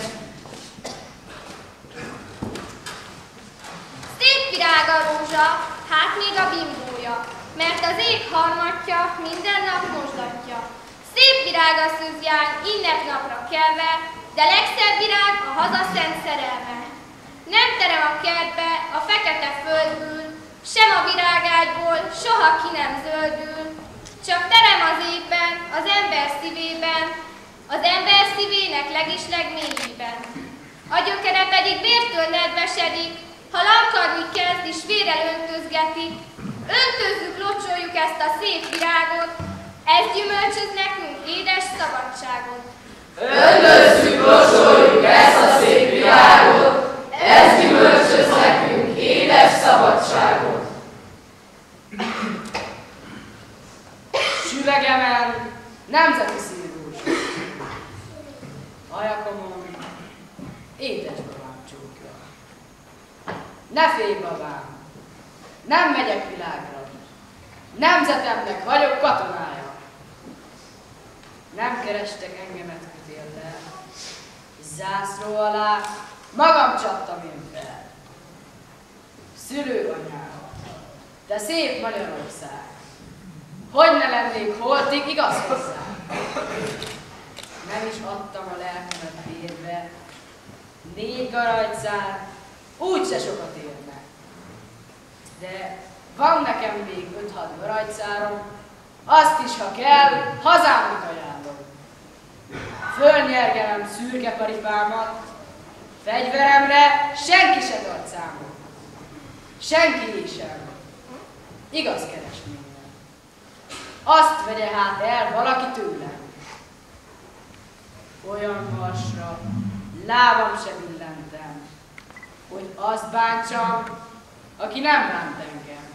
Speaker 6: Szép virág a rózsa, hát még a bimbója, mert az ég harmatja minden nap mosdatja. Szép virág a szűzjány, ünnepnapra kelve, de legszebb virág a haza szent szerelme. Nem terem a kertbe a fekete földből, sem a virágágyból soha ki nem zöldül, csak terem az égben, az ember szívében, az ember szívének legmélyében. A gyökere pedig vértől nedvesedik, ha lamkarni kezd és vérrel öntözgetik. Öntözzük, locsoljuk ezt a szép virágot, ez gyümölcsöz nekünk édes szabadságot.
Speaker 2: Öntözzük, locsoljuk ezt a szép virágot, ez gyümölcsöz nekünk édes szabadságot.
Speaker 8: Süvegemen nemzeti szívós. Ajakomon édesbabám csókja. Ne félj, babám, nem megyek világra. Nemzetemnek vagyok katonája. Nem kerestek engemet közérdel. Zászló alá magam csaptam én fel. Szülőanyám, de szép Magyarország. Hogy ne lennék holtig, igaz hozzá? Nem is adtam a lelkemet bérbe. 4 garajcán úgyse sokat érne. De van nekem még 5-6 garajcárom, azt is, ha kell, hazámnak ajánlom. Fölnyergelem szürke paripámat, fegyveremre senki se tart számot. Senki sem. Igaz keres minden. Azt vegye hát el valaki tőlem. Olyan marsra lábam se billentem, hogy azt bántsam, aki nem bánt engem.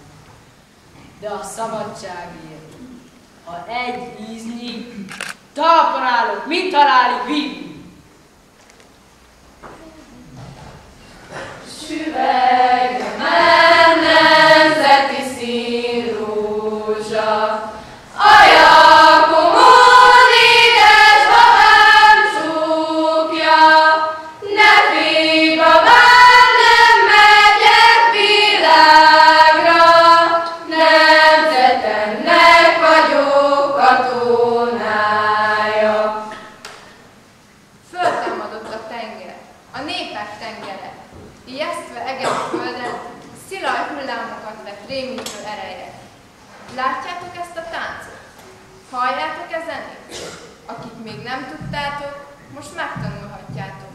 Speaker 8: De a szabadságért, ha egy íznyi, talpon állok, mint halálig vívni.
Speaker 2: Süvegemen nemzeti színrózsa, ajakomon édesbabám csókja, ne félj, babám, nem megyek világra, nemzetemnek vagyok katonája.
Speaker 13: Föltámadott a tenger, a népek tengere, ijesztve egész földet, szilaj hullámokat vett rémítő ereje. Látjátok ezt a táncot? Halljátok e zenét? Akik még nem tudtátok, most megtanulhatjátok,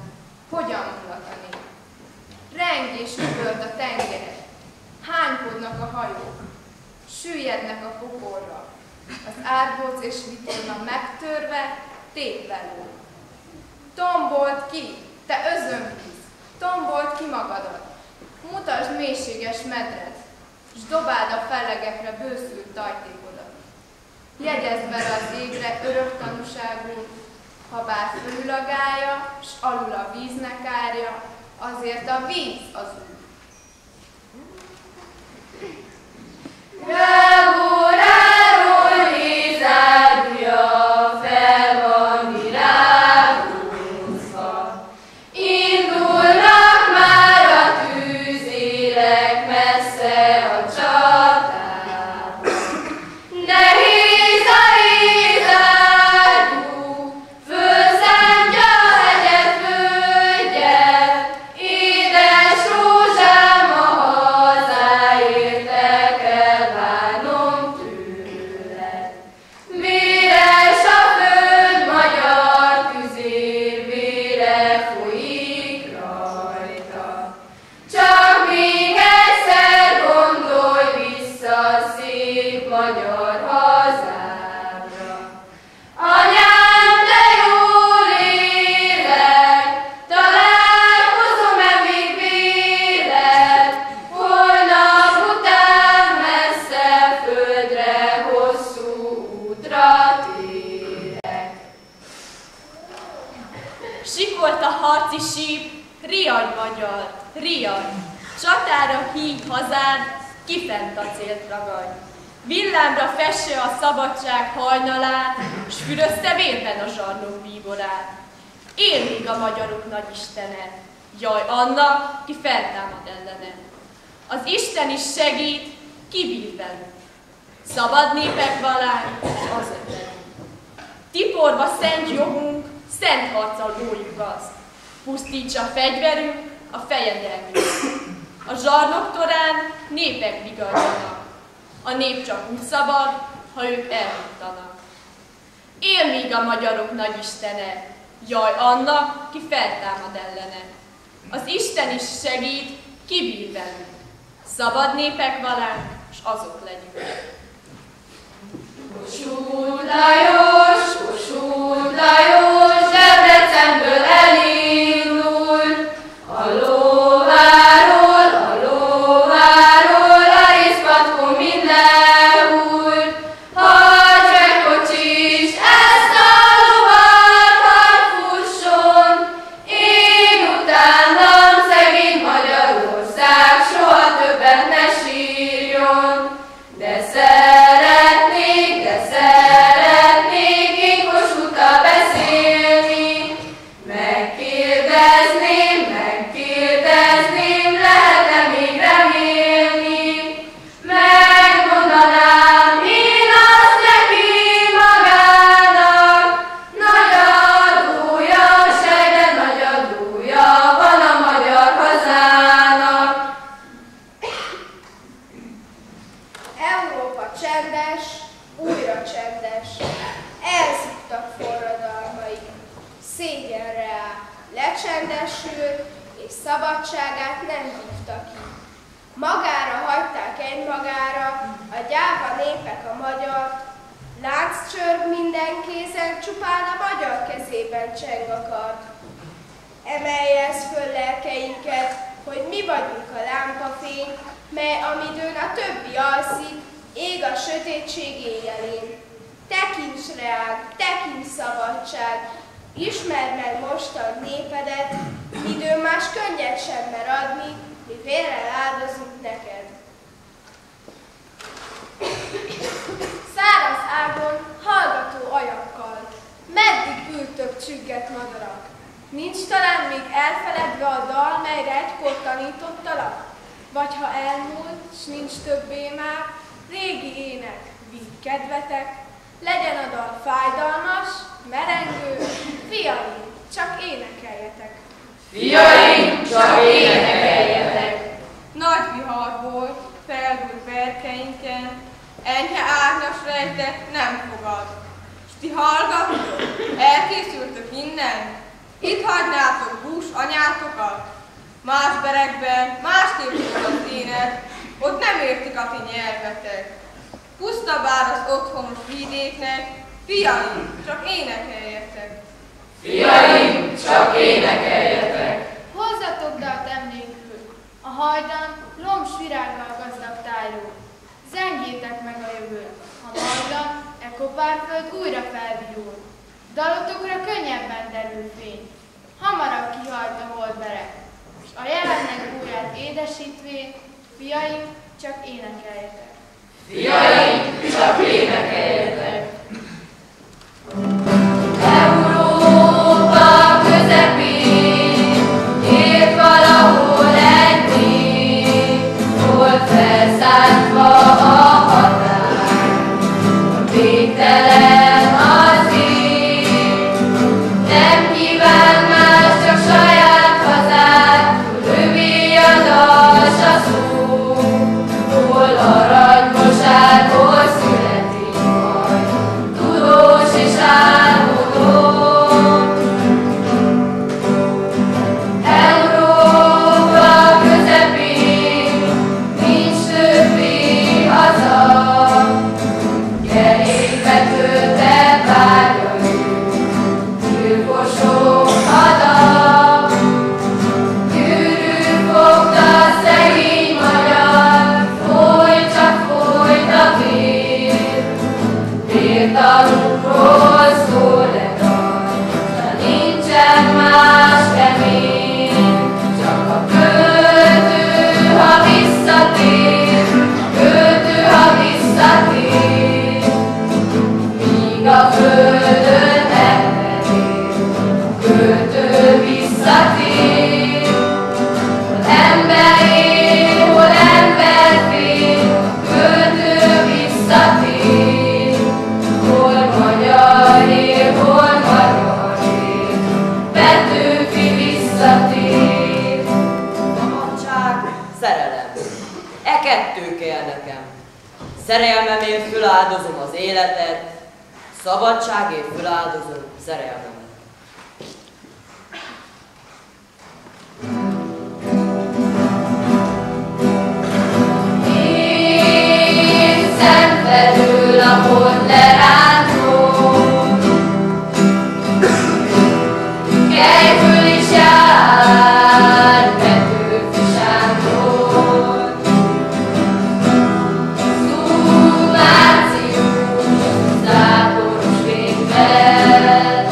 Speaker 13: hogyan mulat a nép. Reng és üvölt a tenger, hánykodnak a hajók, süllyednek a pokolra, az árbóc és vitorna megtörve, tépve lóg. Tombold ki, te özönvíz, tombold ki magadat, mutasd mélységes medred, s dobáld a fellegekre bőszült tajtékodat. Jegyezd bele az égre örök tanúságul, ha bár fölül a gálya, s alul a víznek árja, azért a víz az út.
Speaker 2: Rágóráról vízárja, fel van virágozva. Indulnak már a tűzélek messze a csatában. Nehéz a vízárdú, fölszántja a hegyet, völgyet, édes rózsám a hazáért el kell várnom tőled. Véres a föld magyar tüzér, vére folyik rajta. Csak még egyszer gondolj vissza szép magyar hazámra. Anyám, de jól élek, találkozom-e még véled? Holnap után messze földre, hosszú útra térek.
Speaker 6: Sikolt a harci síp, riadj magyar, riadj! Csatára hígy hazád, kifent a célt ragadj. Villámra fesse a szabadság hajnalát, s fürözte vérben a zsarnok bíborát. Él még a magyarok nagy istene, jaj annak, ki feltámad ellene. Az Isten is segít, ki bír velünk. Szabad népek valánk, az ötletünk. Tiporba szent jogunk, szent harccal lójuk azt. Pusztítsa fegyverünk, a fejedelmünk. A zsarnok torán népek vigasztanak. A nép csak úgy szabad, ha ők elhuttanak. Él még a magyarok nagy istene, jaj annak, ki feltámad ellene. Az Isten is segít, ki bír velünk. Szabad népek valánk, s azok legyünk.
Speaker 2: Kossuth Lajos, Debrecenből elindult, a lóváról, a részpatkon mind lehult, hadsereg
Speaker 11: csendes. Elszuktak forradalmaik, szégyenre áll, lecsendesült, és szabadságát nem hívta ki. Magára hagyták egymagára a gyáva népek a magyart, lánc csörg minden kézen, csupán a magyar kezében cseng a kard. Emelje ez föl lelkeinket, hogy mi vagyunk a lámpafény, mely amidőn a többi alszik, ég a sötétség éjjelén. Tekints reánk, tekints szabadság, ismerd meg mostan népedet, midőn más könnyet sem mer adni, mi vérrel áldozunk neked. Száraz ágon, hallgató ajakkal, meddig ültök csügget madarak? Nincs talán még elfeledve a dal, melyre egykor tanítottalak? Vagy ha elmúlt, s nincs többé már, régi ének, víg kedvetek, legyen a dal fájdalmas, merengő, fiaim, csak énekeljetek!
Speaker 2: Fiaim, csak énekeljetek!
Speaker 13: Nagy vihar volt, feldúlt berkeinken, enyhe árnyas rejtek nem fogad. S ti hallgattok, elkészültök innen? Itt hagynátok bús anyátokat? Más berekben, másképp szól az ének, ott nem értik a ti nyelvetek. Puszta bár az otthonos vidéknek, fiaim, csak énekeljetek!
Speaker 2: Fiaim, csak énekeljetek!
Speaker 14: Hozzatok dalt emlékül, a hajdan lombs virággal gazdag tájról. Zengjétek meg a jövőt, ha majdan e kopárföld újra felvillul. Dalotokra könnyebben derül fény, hamarabb kihalt a holdberek, s a jelennek újját édesítvén, fiaim, csak énekeljetek!
Speaker 2: Fiaim, csak énekeljetek!
Speaker 15: Európa közepén élt valahol egy nép, volt felszállva a határ, végtelen az ég. Nem kíván más, csak saját hazát, övé a dal, s a szó, hol aranymosár, hol születik majd, tudós és álmodó. Európa közepén nincs többé haza, kerékbe töltett vágyai, gyilkosok hada. Gyűrűt fogta szegény magyar, folyt, csak folyt a vér. Vértanúkról szól-e dal, de nincsen más remény, csak a költő, ha visszatér, költő, ha visszatér. Míg a földön ember él, a költő visszatér. Hol ember él, hol ember fél, a költő visszatér. Hol magyar él, hol magyar él, Petőfi visszatér.
Speaker 12: Szabadság, szerelem. E kettő kell nekem. Szerelmemért föláldozom az életet, szabadságért föláldozom szerelmemet.
Speaker 15: Én szenvedő lapot lerántó, Kejföl is jár Petőfi Sándor. Szummációs záporos fényben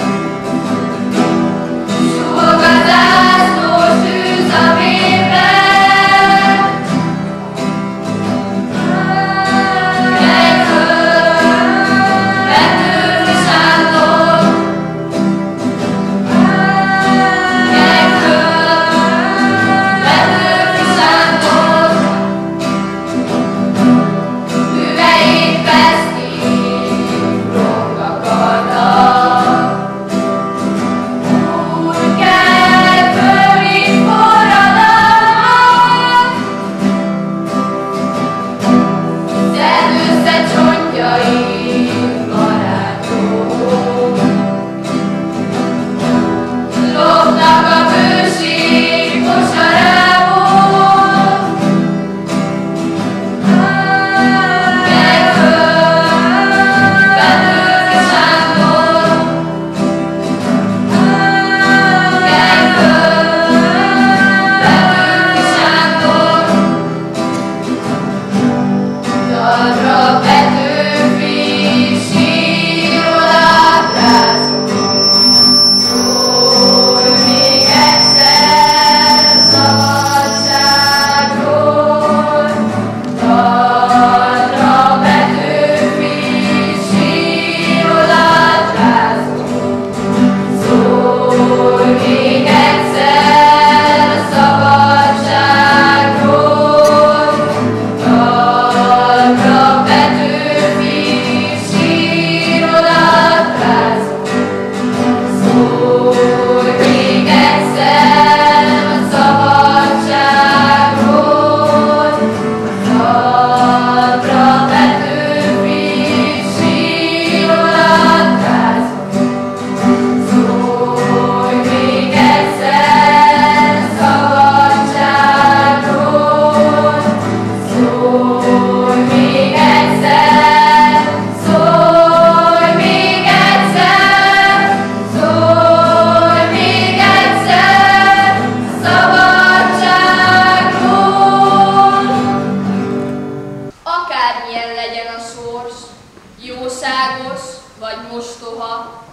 Speaker 6: vagy mostoha,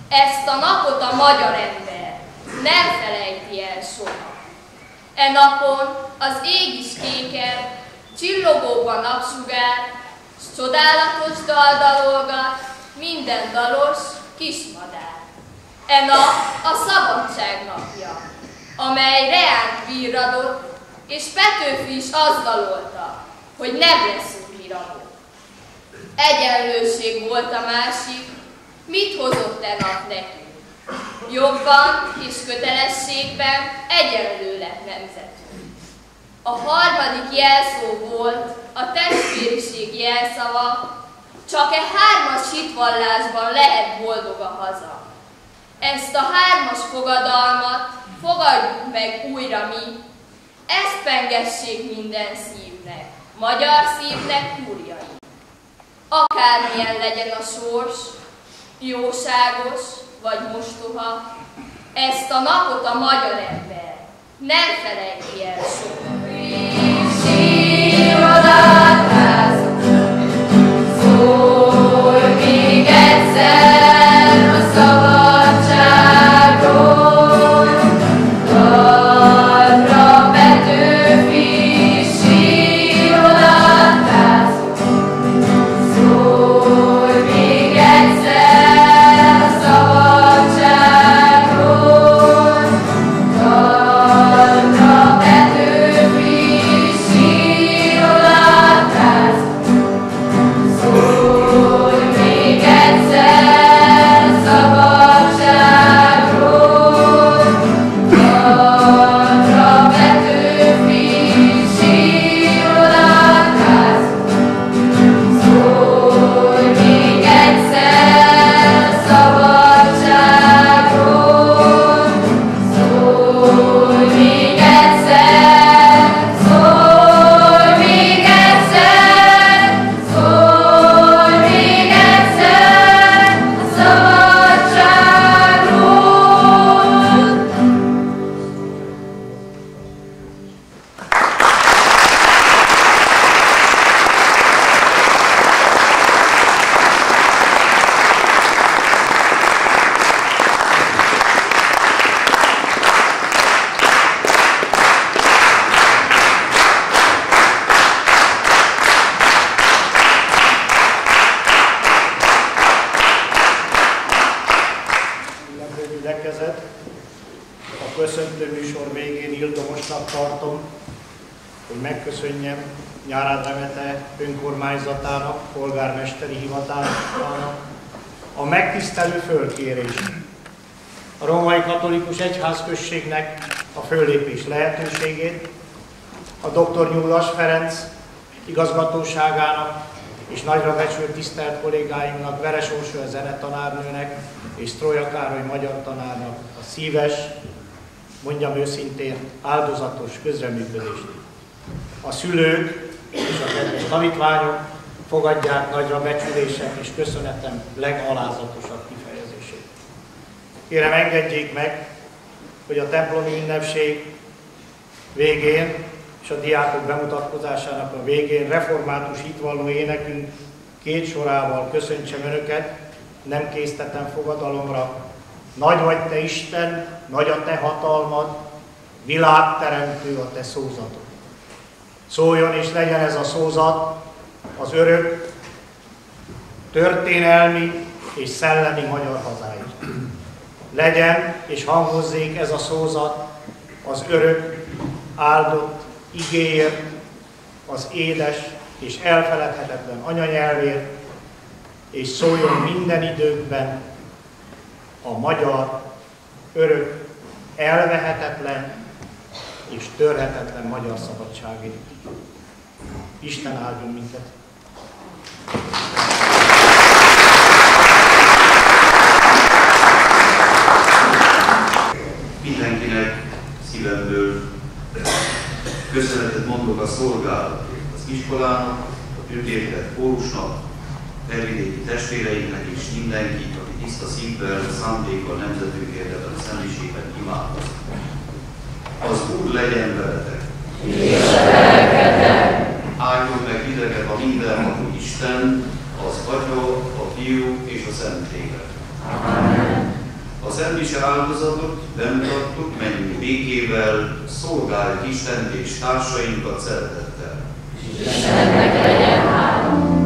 Speaker 6: ezt a napot a magyar ember nem felejti el soha. E napon az ég is kéken, csillogóban napsugár, s csodálatos dal dalolgat minden dalos kismadár. E nap a szabadság napja, amely reánt virradott, és Petőfi is azt dalolta, hogy nem leszünk mi rabok. Egyenlőség volt a másik, mit hozott e nap nekünk? Jogban és kötelességben egyenlő lett nemzetünk. A harmadik jelszó volt a testvériség jelszava, csak e hármas hitvallásban lehet boldog a haza. Ezt a hármas fogadalmat fogadjuk meg újra mi, ezt pengessék minden szívnek, magyar szívnek kurjai. Akármilyen legyen a sors, jóságos vagy mostoha, ezt a napot a magyar ember nem felejti el soha.
Speaker 15: Szólj még egyszer a szabadságról, Tartra Petőfi sírolatázol. Szólj még egyszer a szabadságról, Tartra Petőfi sírolatázol. Szólj még egyszer szabadságról, Tartra Petőfi sírolatázol. Szólj még egyszer szabadságról, szólj még egyszer, szólj még egyszer, szólj még egyszer a szabadságról.
Speaker 16: Ünneplő gyülekezet, a köszöntő műsor végén ildomosnak tartom, hogy megköszönjem Nyárád Remete önkormányzatának, polgármesteri hivatásának a megtisztelő fölkérést. A római katolikus egyházközségnek a föllépés lehetőségét, a dr. Nyulas Ferenc igazgatóságának és nagyra becsült tisztelt kollégáimnak, Veres Orsolya zenetanárnőnek és Sztrója Károly magyar tanárnak a szíves, mondjam őszintén, áldozatos közreműködést. A szülők és a kedves tanítványok fogadják nagyra becsülésem és köszönetem legalázatosabb kifejezését. Kérem, engedjék meg, hogy a templomi ünnepség végén és a diákok bemutatkozásának a végén református hitvalló énekünk két sorával köszöntsem Önöket, nem késztetem fogadalomra. Nagy vagy Te Isten, nagy a Te hatalmad, világteremtő a Te szózatod. Szóljon és legyen ez a szózat az örök, történelmi és szellemi magyar hazáért. Legyen és hangozzék ez a szózat az örök, áldott igéért, az édes és elfeledhetetlen anyanyelvért, és szóljon minden időkben a magyar, örök, elvehetetlen és törhetetlen magyar szabadságért. Isten áldjon minket!
Speaker 1: Mindenkinek szívemből köszönetet mondok a szolgálatért, az iskolának, a tündértett kórusnak, felvidéki testvéreinknek és mindenkit, aki tiszta szívvel, szándékkal, nemzetünkért ebben a szentmiségben imádkozik. Az Úr legyen veletek! És áldjon meg titeket a mindenható Isten, az Atya, a Fiú és a Szentlélek. A szentmise áldozatot benntartjuk, menjünk békével, szolgáljuk Istent és társainkat szeretettel.
Speaker 15: Istennek legyen hála.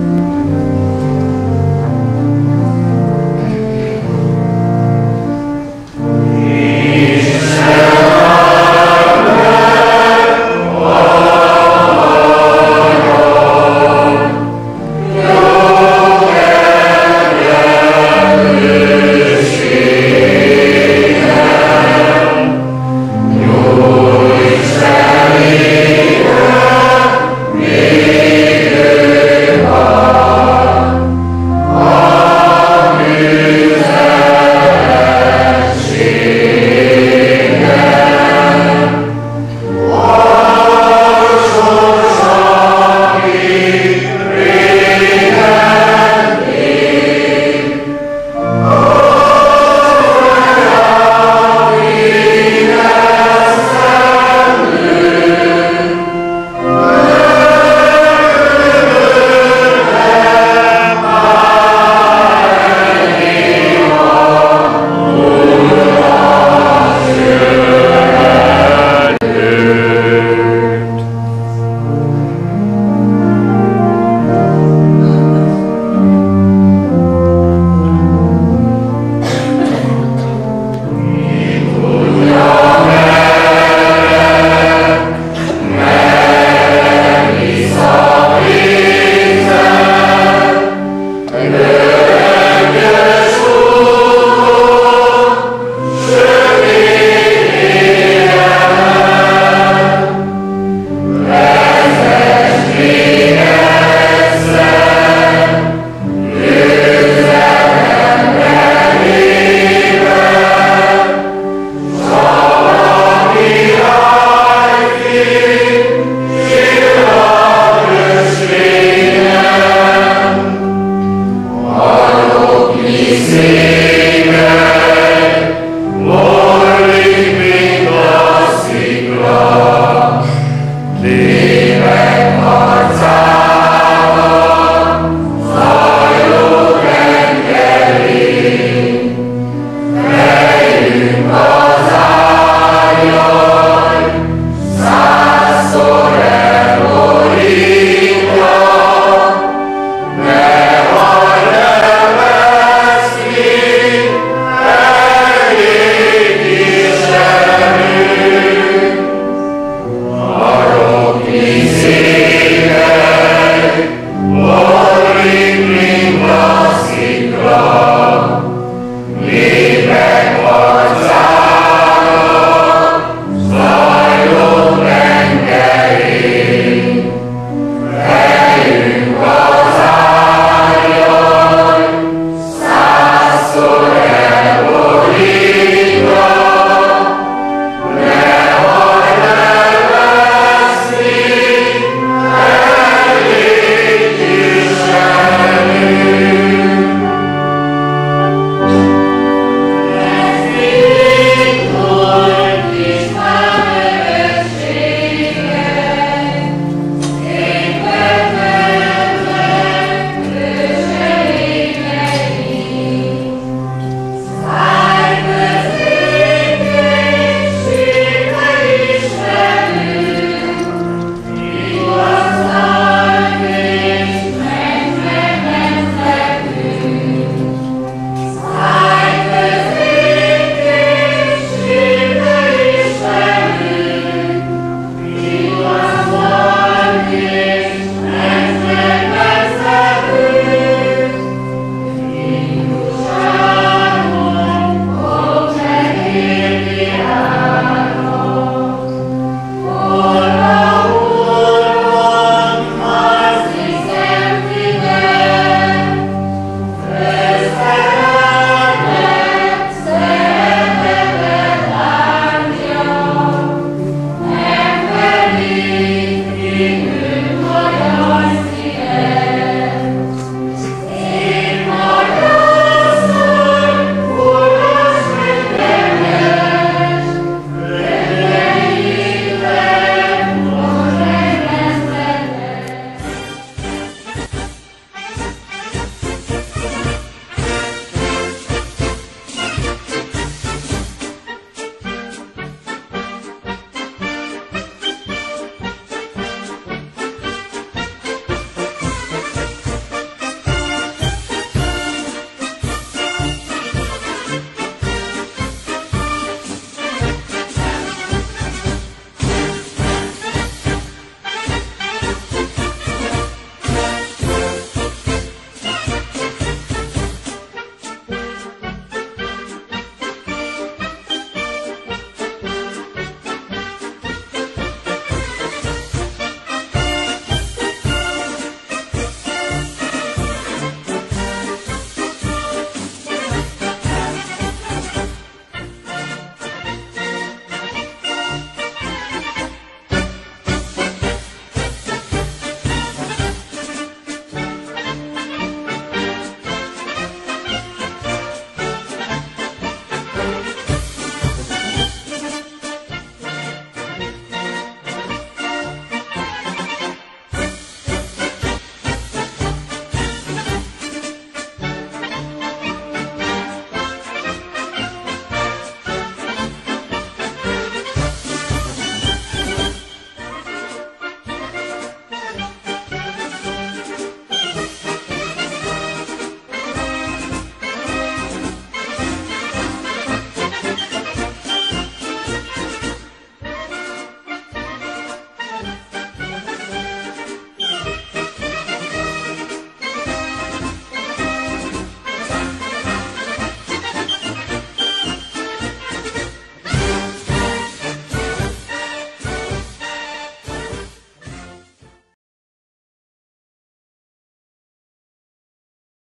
Speaker 2: Szép